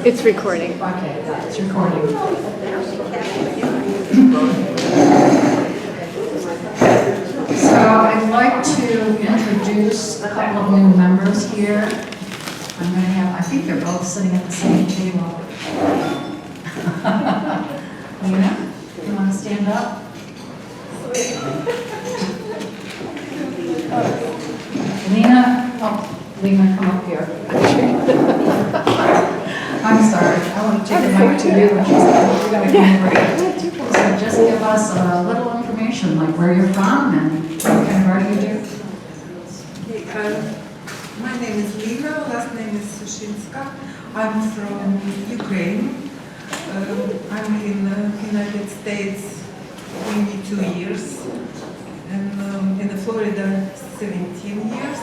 It's recording. Okay, it's recording. So I'd like to introduce a couple of new members here. I'm going to have, I think they're both sitting at the same table. Lena, you want to stand up? Lena, come up here. I'm sorry, I want to take the mic to you. We're going to come over here. So just give us a little information, like where you're from and what kind of art you do. Okay, my name is Lina, last name is Sushinska. I'm from Ukraine. I'm in the United States only 2 years, and in Florida 17 years.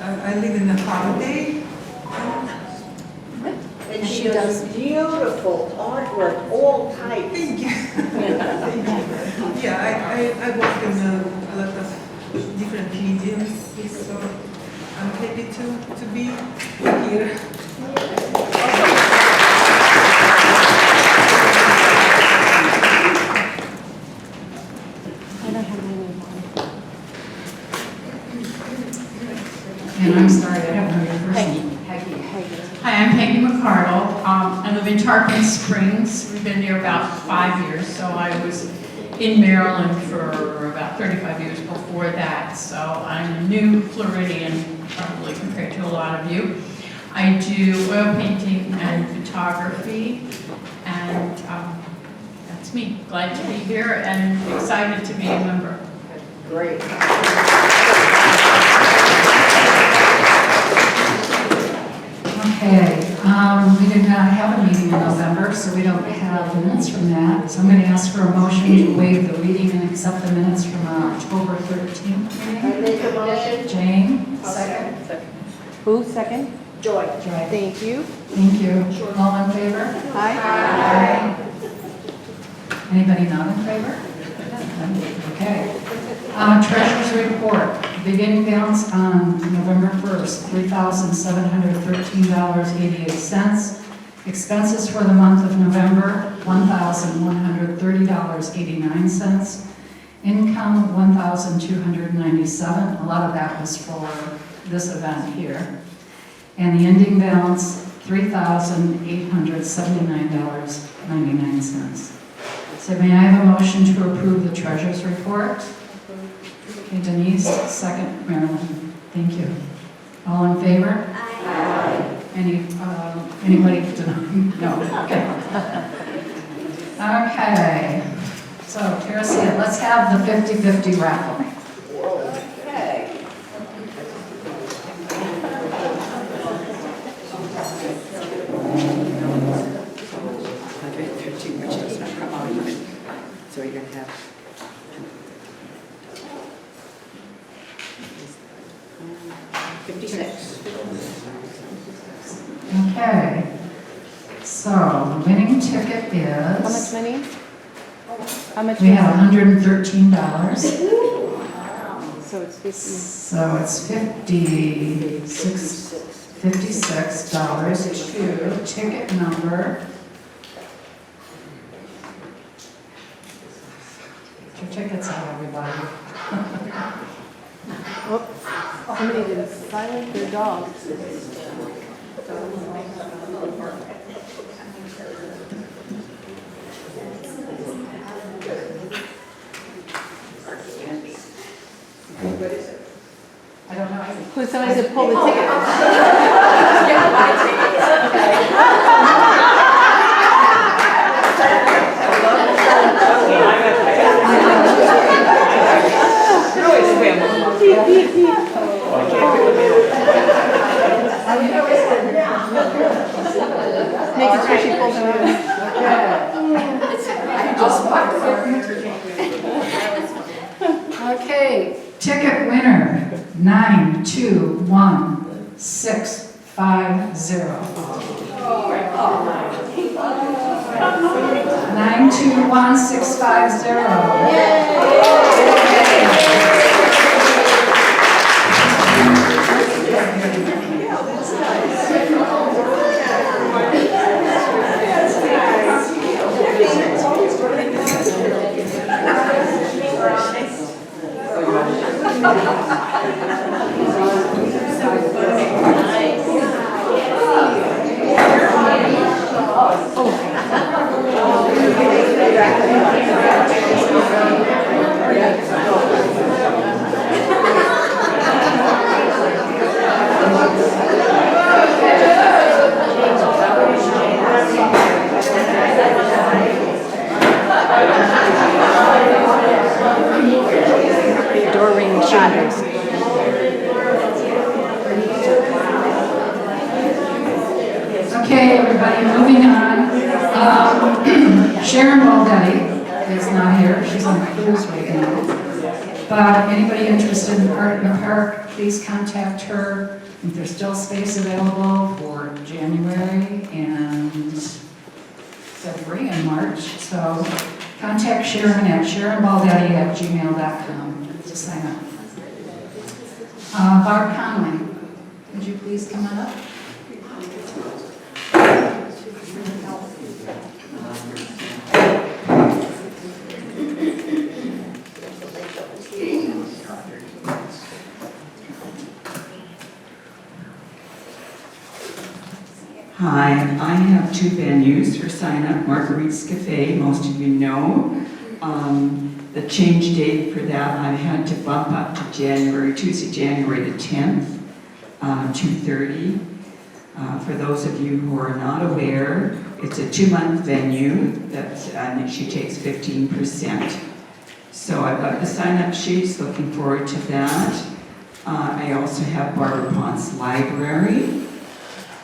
I live in a holiday. And she does beautiful artwork, all types. Thank you. Thank you. Yeah, I work in a lot of different mediums, so I'm happy to be here. And I'm sorry, I don't know your first name. Hi, I'm Peggy McCardle. I live in Tarpon Springs. We've been there about 5 years, so I was in Maryland for about 35 years before that. So I'm a new Floridian, probably compared to a lot of you. I do oil painting and photography, and that's me. Glad to be here and excited to be a member. Great. Okay, we did not have a meeting in November, so we don't have minutes from that. So I'm going to ask for a motion to waive the reading and accept the minutes from our October 13th I meeting. make a motion. Jane, second. Who, second? Joy. Joy. Thank you. Thank you. All in favor? Aye. Aye. Anybody not in favor? Okay. Treasurer's report. Beginning balance on November 1st, $3,713.88. Expenses for the month of November, $1,130.89. Income, $1,297. A lot of that was for this event here. And the ending balance, $3,879.99. So may I have a motion to approve the treasurer's report? Okay, Denise, second. Marilyn, thank you. All in favor? Aye. Anybody denying? No, okay. Okay, so Teresia, let's have the 50-50 raffle. Okay. So you're going to have 56. Okay, so the winning ticket is... How much money? How much? We have $113. So it's 50. So it's $56 to ticket number. Get your tickets out, everybody. Whoops. Somebody didn't silence their dog. I don't know. Who's somebody to pull the ticket? Making sure she pulls them out. Okay, ticket winner, 921650. 921650. Okay, everybody, moving on. Sharon Baldetti is not here. She's on a cruise right now. But anybody interested in Art in the Park, please contact her. If there's still space available for January and February and March. So contact Sharon at sharonbaldetti@gmail.com to sign up. Barb Conley, would you please come on up? Hi, I have two venues for sign up. Marguerite's Cafe, most of you know. The change date for that I had to bump up to Tuesday, January the 10th, 2:30. For those of you who are not aware, it's a 2-month venue and she takes 15%. So I've got the sign up sheets, looking forward to that. I also have Barbara Ponce Library,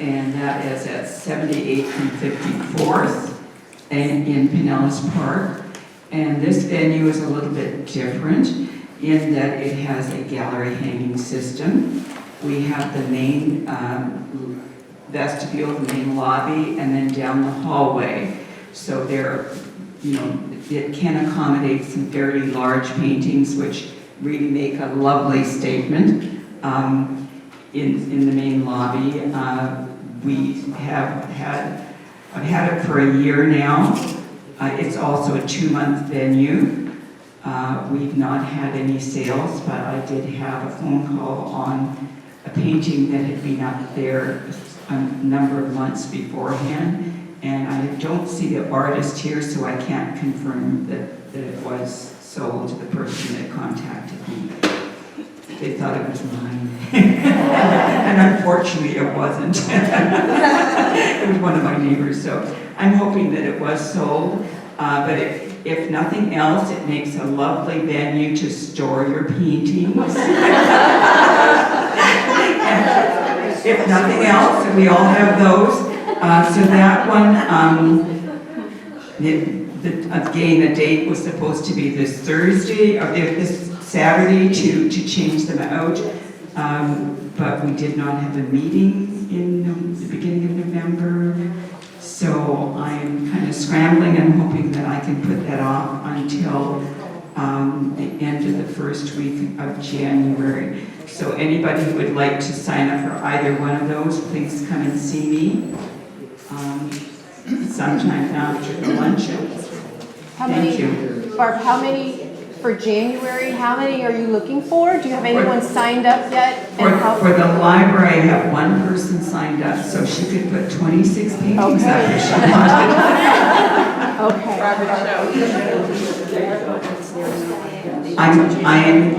and that is at 78th and 54th in Pinellas Park. And this venue is a little bit different in that it has a gallery hanging system. We have the main vestibule, the main lobby, and then down the hallway. So there, it can accommodate some fairly large paintings, which really make a lovely statement in the main lobby. I've had it for a year now. It's also a 2-month venue. We've not had any sales, but I did have a phone call on a painting that had been up there a number of months beforehand, and I don't see the artist here, so I can't confirm that it was sold to the person that contacted me. They thought it was mine. And unfortunately it wasn't. It was one of my neighbors, so I'm hoping that it was sold. But if nothing else, it makes a lovely venue to store your paintings. If nothing else, and we all have those. So that one, again, the date was supposed to be this Thursday, or this Saturday to change them out, but we did not have a meeting in the beginning of November, so I'm kind of scrambling and hoping that I can put that off until the end of the first week of January. So anybody who would like to sign up for either one of those, please come and see me sometime after the luncheon. Thank you. Barb, how many for January? How many are you looking for? Do you have anyone signed up yet? For the library, I have one person signed up, so she could put 26 paintings up if she wanted. Okay.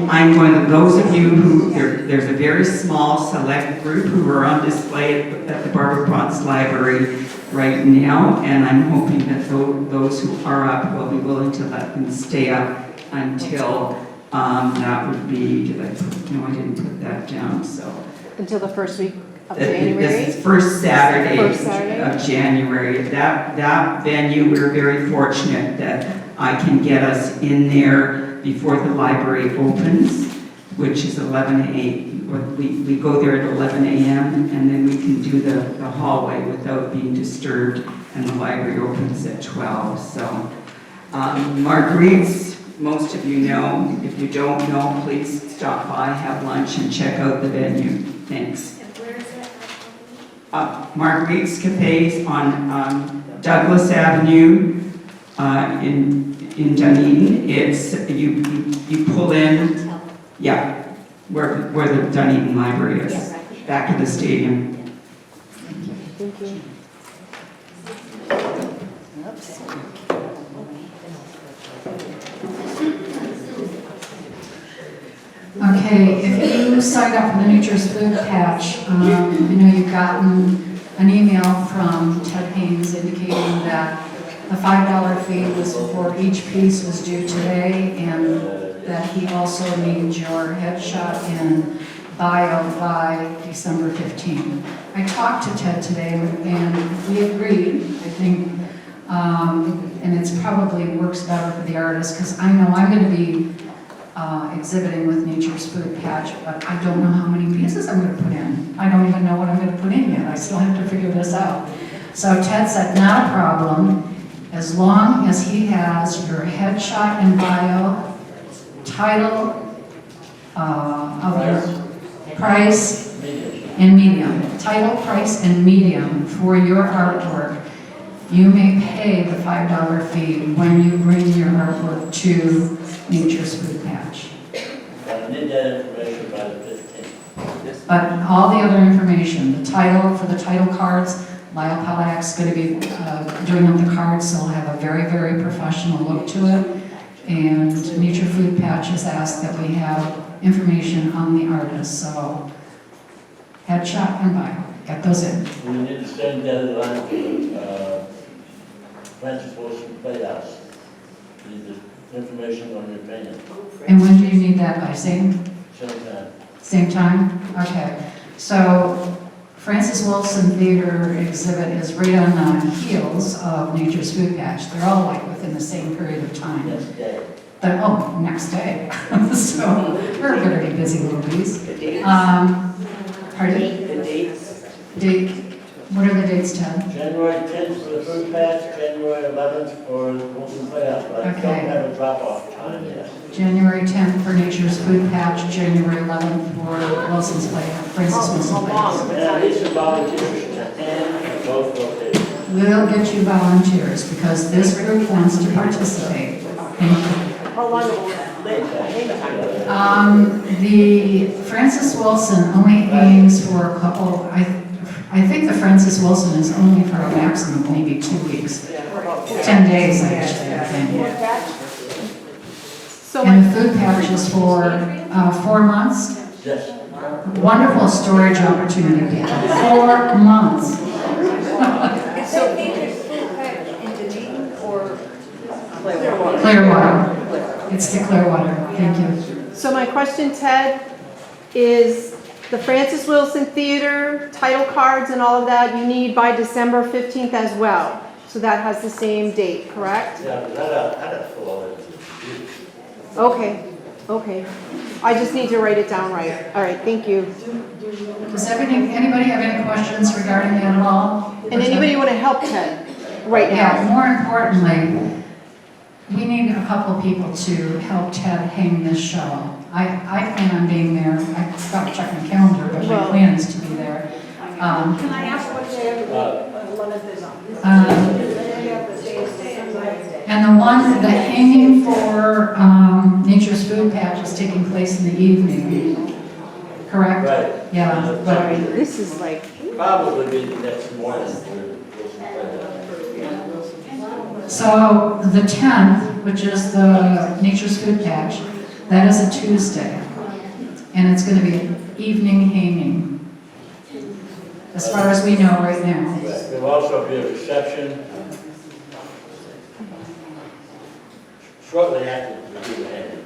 I'm one of those of you who, there's a very small select group who are on display at the Barbara Ponce Library right now, and I'm hoping that those who are up will be willing to let them stay up until that would be, I didn't put that down, so. Until the first week of January? This is first Saturday of January. That venue, we're very fortunate that I can get us in there before the library opens, which is 11 a.m. We go there at 11 a.m. and then we can do the hallway without being disturbed, and the library opens at 12. So Marguerite's, most of you know. If you don't know, please stop by, have lunch, and check out the venue. Thanks. And where is it? Marguerite's Cafe is on Douglas Avenue in Dunedin. It's you pull in, yeah, where the Dunedin Library is, back to the stadium. Thank you. Okay, if you signed up for the Nature's Food Patch, I know you've gotten an email from Ted Haynes indicating that the $5 fee was for each piece was due today, and that he also needs your headshot and bio by December 15th. I talked to Ted today and we agreed, I think, and it's probably works better for the artist because I know I'm going to be exhibiting with Nature's Food Patch, but I don't know how many pieces I'm going to put in. I don't even know what I'm going to put in yet. I still have to figure this out. So Ted said, not a problem, as long as he has your headshot and bio, title of your price and medium. Title, price, and medium for your artwork. You may pay the $5 fee when you bring your artwork to Nature's Food Patch. I need that information by the 15th. But all the other information, the title, for the title cards, Lyle Pollack's going to be doing up the cards, so he'll have a very, very professional look to it. And Nature Food Patch has asked that we have information on the artist, so headshot and bio, get those in. We need the same deadline for Francis Wilson Playhouse. Need the information on your painting. And when do you need that by? Same Sometime. Same time? Okay. So Francis Wilson Theater exhibit is right on the heels of Nature's Food Patch. They're all like within the same period of time. Next day. Next day. So we're going to be busy movies. The dates? Pardon? The dates? Date, what are the dates, Ted? January 10th for the food patch, January 11th for the Wilson Playhouse, but I Okay. don't have a drop-off time yet. January 10th for Nature's Food Patch, January 11th for Wilson's Playhouse, Francis Wilson Playhouse. And I need some volunteers to attend at both locations. We'll get you volunteers because this group wants to participate. Thank you. How long will the hang time? The Francis Wilson only aims for a couple, I think the Francis Wilson is only for a maximum of maybe 2 weeks. 10 days, actually, I think. So And the food patch is for 4 months. Yes. Wonderful storage opportunity. 4 months. Is that Nature's Food Patch in Dunedin or Clearwater? Clearwater. It's the Clearwater. Thank you. So my question, Ted, is the Francis Wilson Theater, title cards and all of that, you need by December 15th as well. So that has the same date, correct? Yeah, but I got full of it. Okay. I just need to write it down right. All right, thank you. Does anybody have any questions regarding that at all? And anybody want to help Ted right Yeah, now? more importantly, we need a couple people to help Ted hang this show. I plan on being there. I forgot to check my calendar, but my Well- plan is to be there. Can I ask what day Eleventh is on? And the hanging for Nature's Food Patch is taking place in the evening, correct? Right. Yeah, but This is like, Probably be the next morning for the Wilson Playhouse. so the 10th, which is the Nature's Food Patch, that is a Tuesday. And it's going to be evening hanging, as far as we know right now. Right. There'll also be a reception shortly after the event.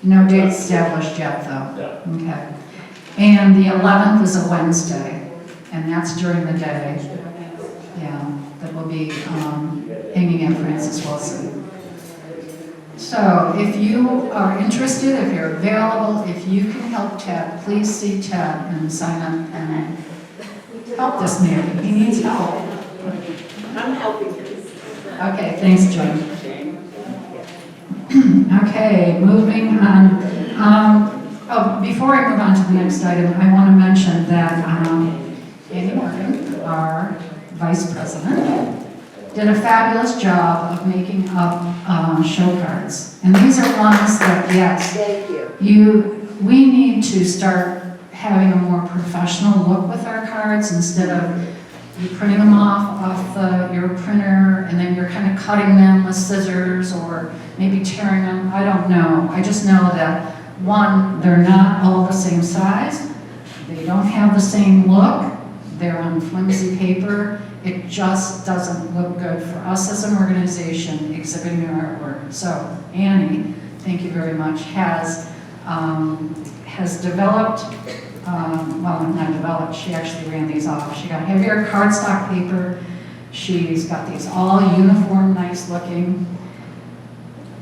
No date established yet, though. No. Okay. And the 11th is a Wednesday, and that's during the day. Yeah, that will be hanging at Francis Wilson. So if you are interested, if you're available, if you can help Ted, please see Ted and sign up and help this man. He needs help. I'm helping you. Okay, thanks, Joan. Okay, moving on. Before I move on to the next item, I want to mention that Annie Morgan, our vice president, did a fabulous job of making up show cards. And these are ones that, yes, Thank you. we need to start having a more professional look with our cards instead of you printing them off your printer and then you're kind of cutting them with scissors or maybe tearing them. I don't know. I just know that, one, they're not all the same size. They don't have the same look. They're on flimsy paper. It just doesn't look good for us as an organization exhibiting our artwork. So Annie, thank you very much, has developed well, not developed, she actually ran these off. She got heavier cardstock paper. She's got these all uniform, nice looking.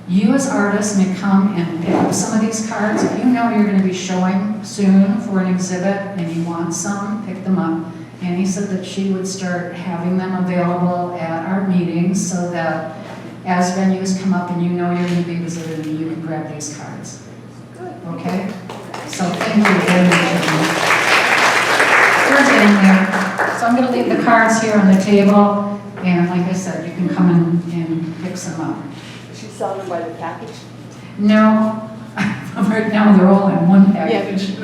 You as artists may come and pick up some of these cards. If you know you're going to be showing soon for an exhibit and you want some, pick them up. Annie said that she would start having them available at our meetings so that as venues come up and you know you're going to be exhibiting, you can grab these cards. Okay? So thank you very much. We're getting there. So I'm going to leave the cards here on the table, and like I said, you can come in and pick some up. She's selling them by the package? No, right now they're all in one package.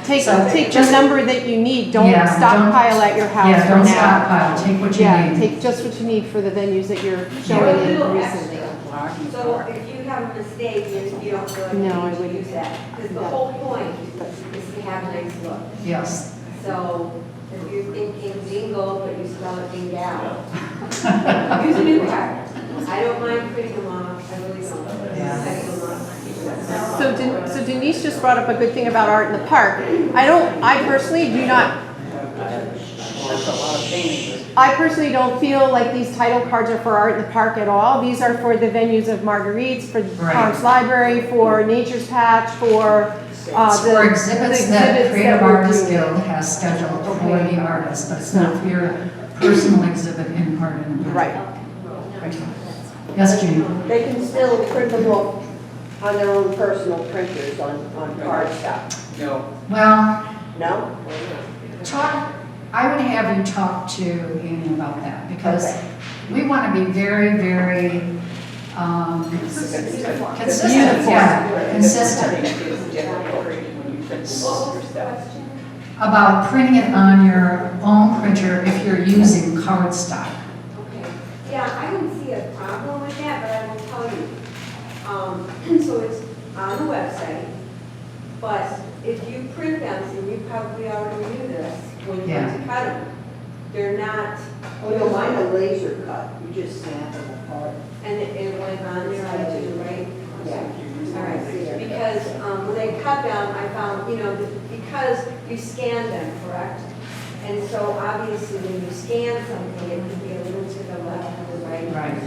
Take So, the just- number that you need, don't Yeah, stockpile at your house Yeah, for don't now. stockpile, take what you Yeah, need. take just what you need for the venues that you're showing in recently. So if you have a mistake, you don't feel like you No, I need to wouldn't. use that. Because the whole point is to have a nice look. Yes. So if you're thinking bingo, but you spell it bingo, use a new card. I don't mind printing them off, I really don't. I do not. So Denise just brought up a good thing about art in the park. I personally do not, I personally don't feel like these title cards are for art in the park at all. These are for the venues of Marguerite's, for Right. Parks Library, for Nature's Patch, for It's the for exhibits that exhibits Creative we're Artists doing. Guild has scheduled for the artist, but it's not for your personal exhibit in art in the park. Right. Yes, Jean? They can still print them off on their own personal printers on cardstock. Well, No? I would have you talk to Annie about that, because Okay. we want to be very, very consistent, Uniform. yeah, consistent about printing it on your own printer if you're using cardstock. Okay. Yeah, I don't see a problem with that, but I will tell you. So it's on the website, but if you print them, and you probably already knew this, when you Yeah. went to cut them, they're not, Oh, no, mine are laser cut. You just snap them apart. and it went on there, I did, right? Yeah. All right, because when I cut them, I found, because you scan them, correct? And so obviously when you scan something, it can be a little to the left or the right. Right.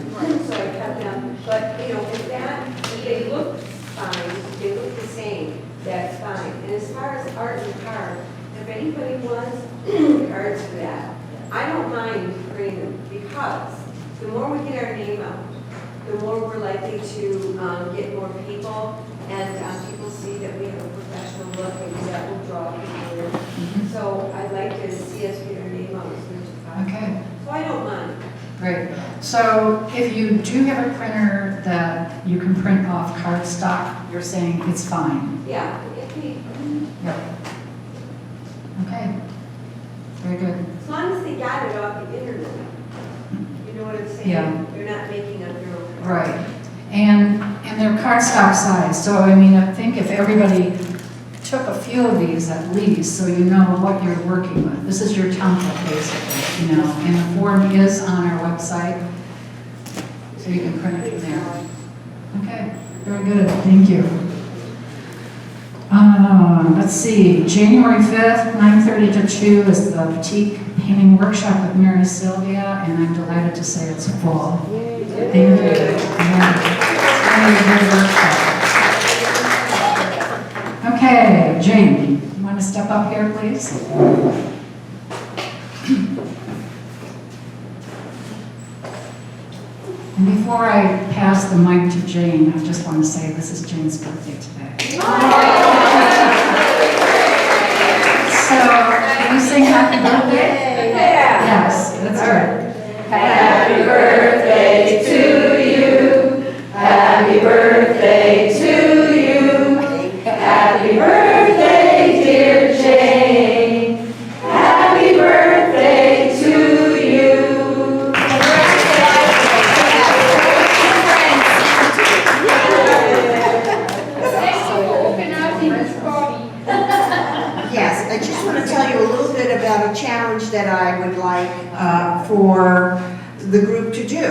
So I cut them, but, if they look fine, if they look the same, that's fine. And as far as art and card, if anybody wants cards for that, I don't mind printing them, because the more we get our name out, the more we're likely to get more people, and people see that we have a professional look, and that will draw people in. So I'd like to see us get our name out as much as possible. Okay, So I don't mind. great. So if you do have a printer that you can print off cardstock, you're saying it's fine? Yeah, if we, Yep. Okay, very good. as long as they got it off the internet. You know what I'm saying? Yeah. They're not making up their own. Right, and they're cardstock size, so I mean, I think if everybody took a few of these at least, so you know what you're working with. This is your template, basically, and the form is on our website, so you can print it from there. Okay, very good, thank you. Let's see, January 5th, 9:30 to 2 is the Batik Painting Workshop with Mary Sylvia, and I'm delighted to say it's full. Thank you. Yeah. Very good workshop. Okay, Jane, you want to step up here, please? And before I pass the mic to Jane, I just want to say this is Jane's birthday today. So, can you sing happy birthday? Yes, that's right. Happy birthday to you. Happy birthday to you. Happy birthday, dear Jane. Happy birthday to you. Yes, I just want to tell you a little bit about a challenge that I would like for the group to do.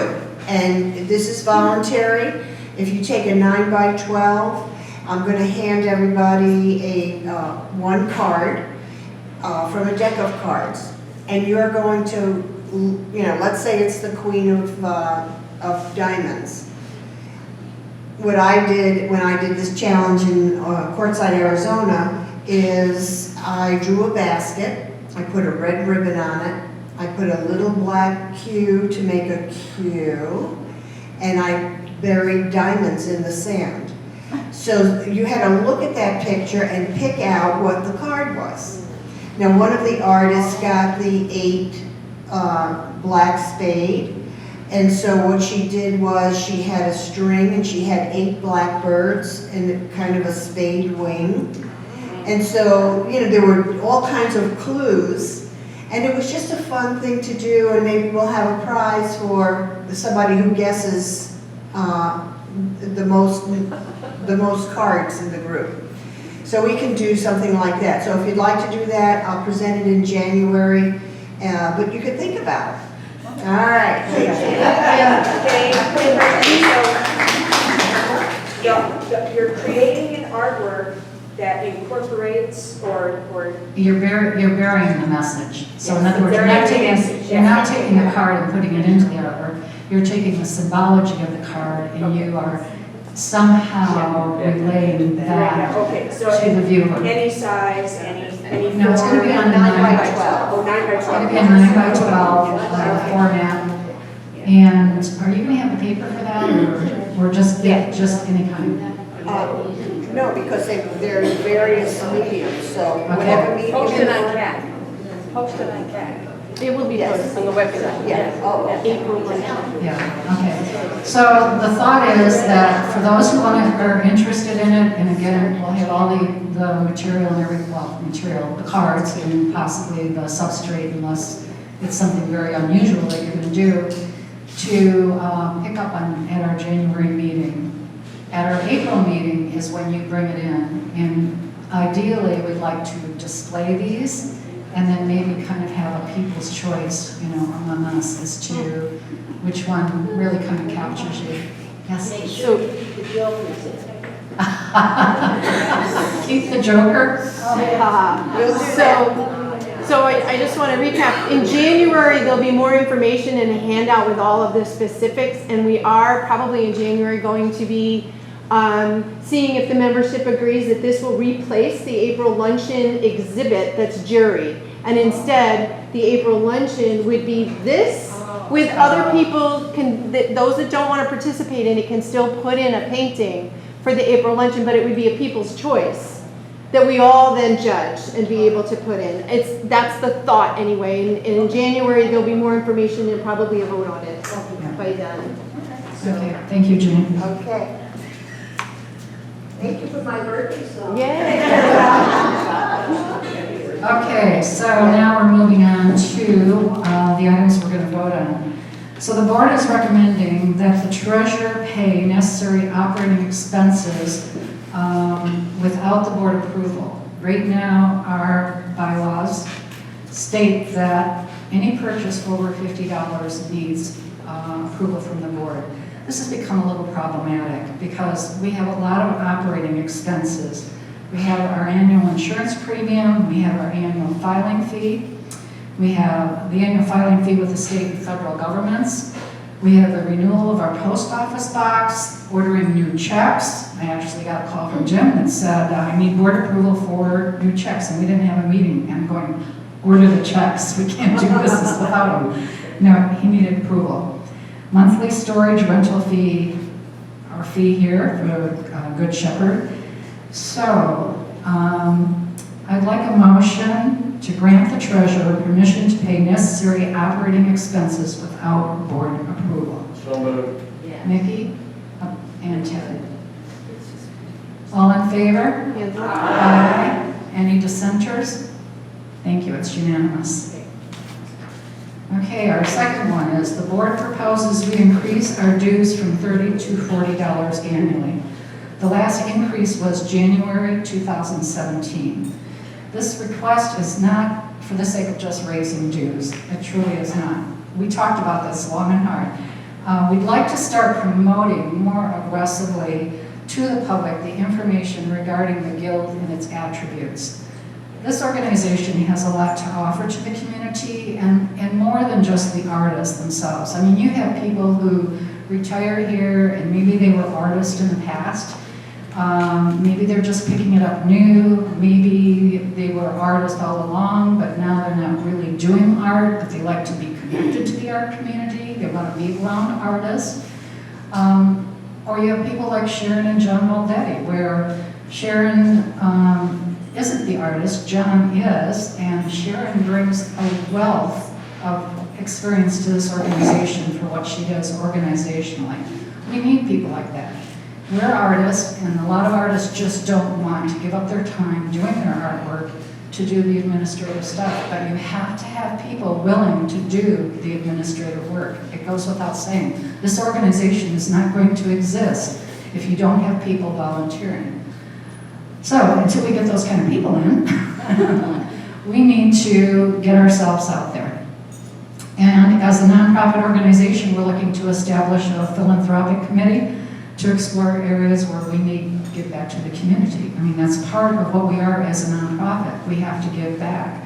And this is voluntary. If you take a 9 by 12, I'm going to hand everybody one card. from a deck of cards, and you're going to, let's say it's the Queen of Diamonds. What I did when I did this challenge in Quartzsite, Arizona, is I drew a basket, I put a red ribbon on it, I put a little black Q to make a Q, and I buried diamonds in the sand. So you had to look at that picture and pick out what the card was. Now, one of the artists got the 8 black spade, and so what she did was she had a string and she had 8 blackbirds and kind of a spade wing. And so, there were all kinds of clues, and it was just a fun thing to do, and maybe we'll have a prize for somebody who guesses the most cards in the group. So we can do something like that. So if you'd like to do that, I'll present it in January, but you can think about it. All right. So you're creating an artwork that incorporates or You're burying the message. So in Yes, other words, burying you're not taking a card and putting it into the artwork. You're taking the symbology of the card and you are somehow relaying that okay, so to the viewer. any size, any No, it's going to be on 9 by 12. Oh, 9 by 12. It's going to be a 9 by 12 format. And are you going to have the paper for that, or just any kind? No, because they're in various mediums, so Okay. whatever medium. Post it on CAC. Post it on CAC. It will be Yes. posted. On the website. Yeah, April 1st. Yeah, okay. So the thought is that for those who are interested in it, and again, we'll have all the material and the cards and possibly the substrate, unless it's something very unusual that you're going to do, to pick up on at our January meeting. At our April meeting is when you bring it in, and ideally we'd like to display these and then maybe kind of have a people's choice, among us as to which one really kind of captures you. Yes? So, Keith the Joker? So I just want to recap. In January, there'll be more information and a handout with all of the specifics, and we are probably in January going to be seeing if the membership agrees that this will replace the April Luncheon exhibit that's juried. And instead, the April Luncheon would be this with other people, those that don't want to participate in it can still put in a painting for the April Luncheon, but it would be a people's choice that we all then judge and be able to put in. That's the thought anyway. And in January, there'll be more information and probably a vote on it by then. Okay, thank you, Jane. Okay. Thank you for my birthday song. Yay! Okay, so now we're moving on to the items we're going to vote on. So the board is recommending that the treasurer pay necessary operating expenses without the board approval. Right now, our bylaws state that any purchase over $50 needs approval from the board. This has become a little problematic because we have a lot of operating expenses. We have our annual insurance premium, we have our annual filing fee, we have the annual filing fee with the state and federal governments, we have the renewal of our post office box, ordering new checks. I actually got a call from Jim that said, I need board approval for new checks, and we didn't have a meeting. I'm going, order the checks, we can't do business without them. No, he needed approval. Monthly storage rental fee, our fee here for Good Shepherd. So, I'd like a motion to grant the treasurer permission to pay necessary operating expenses without board approval. So moved. Nikki and Ted. All in favor? Hands up. Aye. Any dissenters? Thank you, it's unanimous. Okay, our second one is the board proposes we increase our dues from $30 to $40 annually. The last increase was January 2017. This request is not for the sake of just raising dues. It truly is not. We talked about this long and hard. We'd like to start promoting more aggressively to the public the information regarding the guild and its attributes. this organization has a lot to offer to the community, and more than just the artists themselves. I mean, you have people who retire here and maybe they were artists in the past. Maybe they're just picking it up new. Maybe they were artists all along, but now they're not really doing art, but they like to be connected to the art community. They want to be around artists. Or you have people like Sharon and John Maldetti, where Sharon isn't the artist, John is, and Sharon brings a wealth of experience to this organization for what she does organizationally. We need people like that. We're artists, and a lot of artists just don't want to give up their time doing their artwork to do the administrative stuff, but you have to have people willing to do the administrative work. It goes without saying. This organization is not going to exist if you don't have people volunteering. So until we get those kind of people in, we need to get ourselves out there. And as a nonprofit organization, we're looking to establish a philanthropic committee to explore areas where we need to give back to the community. I mean, that's part of what we are as a nonprofit. We have to give back.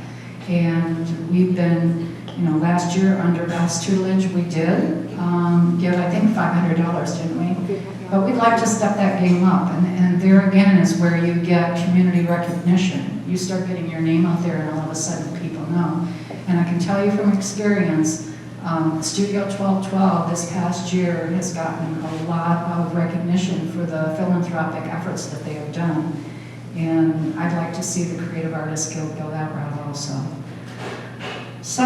And we've been, last year under Beth's tutelage, we did give, I think, $500, didn't we? But we'd like to step that game up. And there again is where you get community recognition. You start getting your name out there and all of a sudden people know. And I can tell you from experience, Studio 1212 this past year has gotten a lot of recognition for the philanthropic efforts that they have done. And I'd like to see the Creative Artists Guild go that route also. So,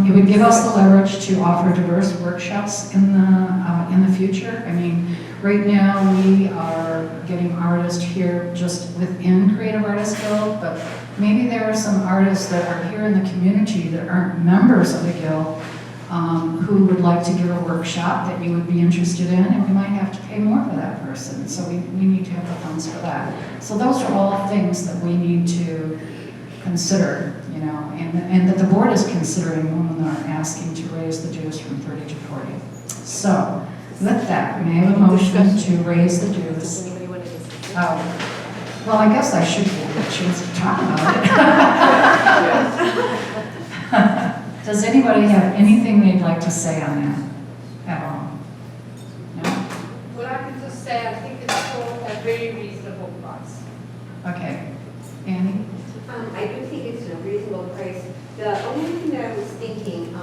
it would give us the leverage to offer diverse workshops in the future. I mean, right now we are getting artists here just within Creative Artists Guild, but maybe there are some artists that are here in the community that aren't members of the Guild who would like to give a workshop that you would be interested in, and we might have to pay more for that person. So we need to have the funds for that. So those are all things that we need to consider, and that the board is considering when they're asking to raise the dues from 30 to 40. So with that, may I have a motion to raise the dues? Well, I guess I should get a chance to talk about it. Does anybody have anything they'd like to say on that at all? No? What I can just say, I think it's still a very reasonable price. Okay. Annie? I do think it's a reasonable price. The only thing that I was thinking,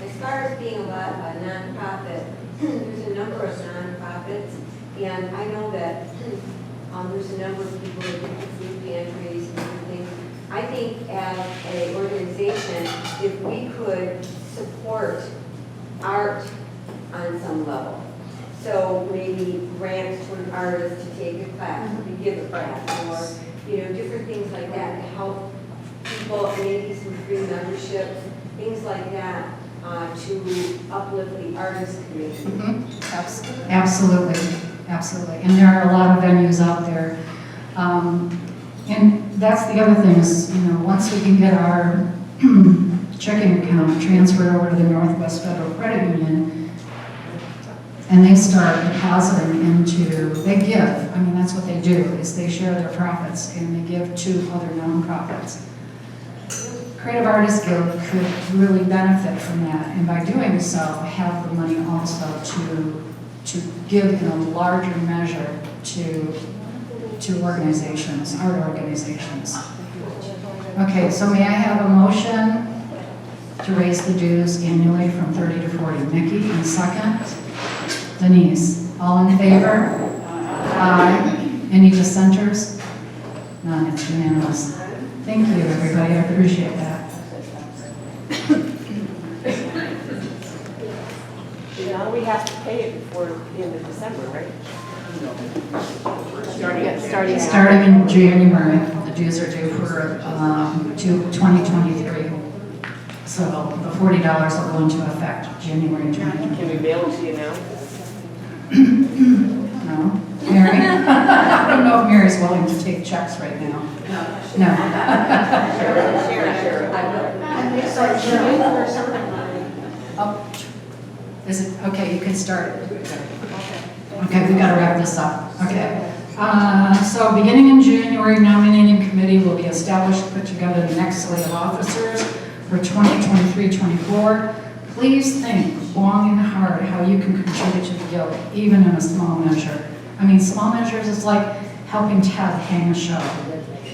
as far as being a nonprofit, there's a number of nonprofits, and I know that there's a number of people that do food pantries and different things. I think as an organization, if we could support art on some level, so maybe grants to an artist to take a class, or to give a class, or different things like that to help people, maybe some free memberships, things like that, to uplift the artist community. Mm-hmm. Absolutely. And there are a lot of venues out there. And that's the other thing is, once we can get our checking account transferred over to the Northwest Federal Credit Union, and they start depositing they give. I mean, that's what they do, is they share their profits and they give to other nonprofits. Creative Artists Guild could really benefit from that, and by doing so, have the money also to give in a larger measure to organizations, art organizations. Okay, so may I have a motion to raise the dues annually from 30 to 40? Nikki, and second? Denise, all in favor? Aye. Any dissenters? None, it's unanimous. Thank you, everybody, I appreciate that. Now we have to pay it before the end of December, right? Starting in January, the dues are due for 2023. So the $40 will go into effect January 2023. Can we mail it to you now? No? Mary? I don't know if Mary's willing to take checks right now. No. Oh, is it, okay, you can start. Okay, we gotta wrap this up. Okay. So beginning in January, nominating committee will be established to put together the next slate of officers for 2023-24. Please think long and hard how you can contribute to the guild, even in a small measure. I mean, small measures is like helping Ted hang a show,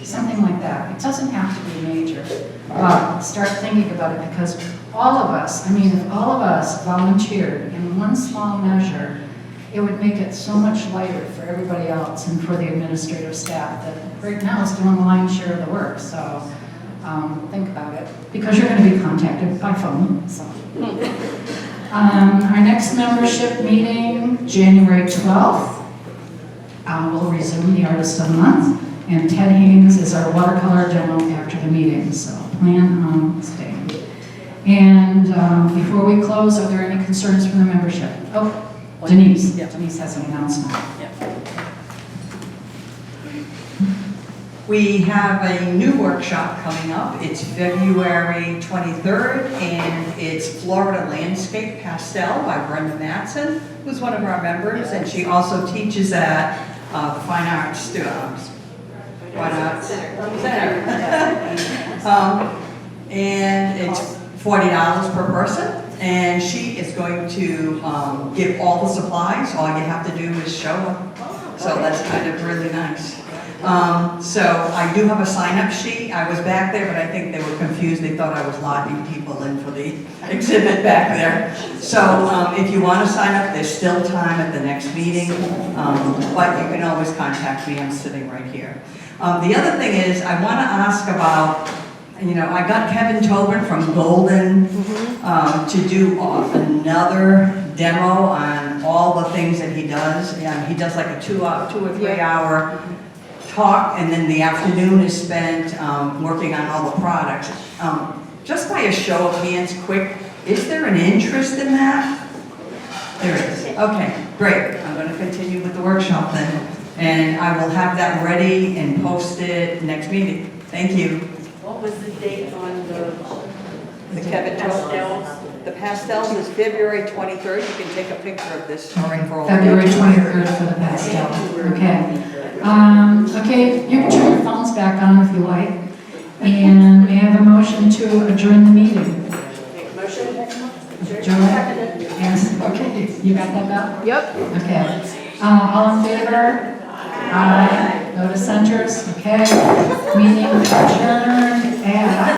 something like that. It doesn't have to be major, but start thinking about it, because all of us, I mean, if all of us volunteered in one small measure, it would make it so much lighter for everybody else and for the administrative staff that right now is doing the lion's share of the work. So think about it, because you're going to be contacted by phone. So. Our next membership meeting, January 12th, we'll resume the Artist of the Month, and Ted Haynes is our watercolor demo after the meeting, so plan on staying. And before we close, are there any concerns from the membership? Oh, Denise. Yeah. Denise has an announcement. We have a new workshop coming up. It's February 23rd, and it's Florida Landscape Pastel by Brenda Matson, who's one of our members, and she also teaches at the Fine Arts Center. And it's $40 per person, and she is going to give all the supplies. All you have to do is show up. So that's kind of really nice. So I do have a sign-up sheet. I was back there, but I think they were confused. They thought I was locking people in for the exhibit back there. So if you want to sign up, there's still time at the next meeting, but you can always contact me. I'm sitting right here. The other thing is, I want to ask about, you know, I got Kevin Tobin from Golden to do another demo on all the things that he does. He does like a 2 or 3 hour talk, and then the afternoon is spent working on all the products. Just by a show of hands, quick, is there an interest in that? There is. Okay, great. I'm going to continue with the workshop then, and I will have that ready and posted next meeting. Thank you. What was the date on the Kevin pastels? The pastels is February 23rd. You can take a picture of this. Sorry for all. February 23rd for the pastel. Okay. Okay, you can turn your phones back on if you like. And may I have a motion to adjourn the meeting? Motion? Adjourn? Yes, okay. You got that, Belle? Yep. Okay. All in favor? Aye. No dissenters? Okay. Meeting adjourned at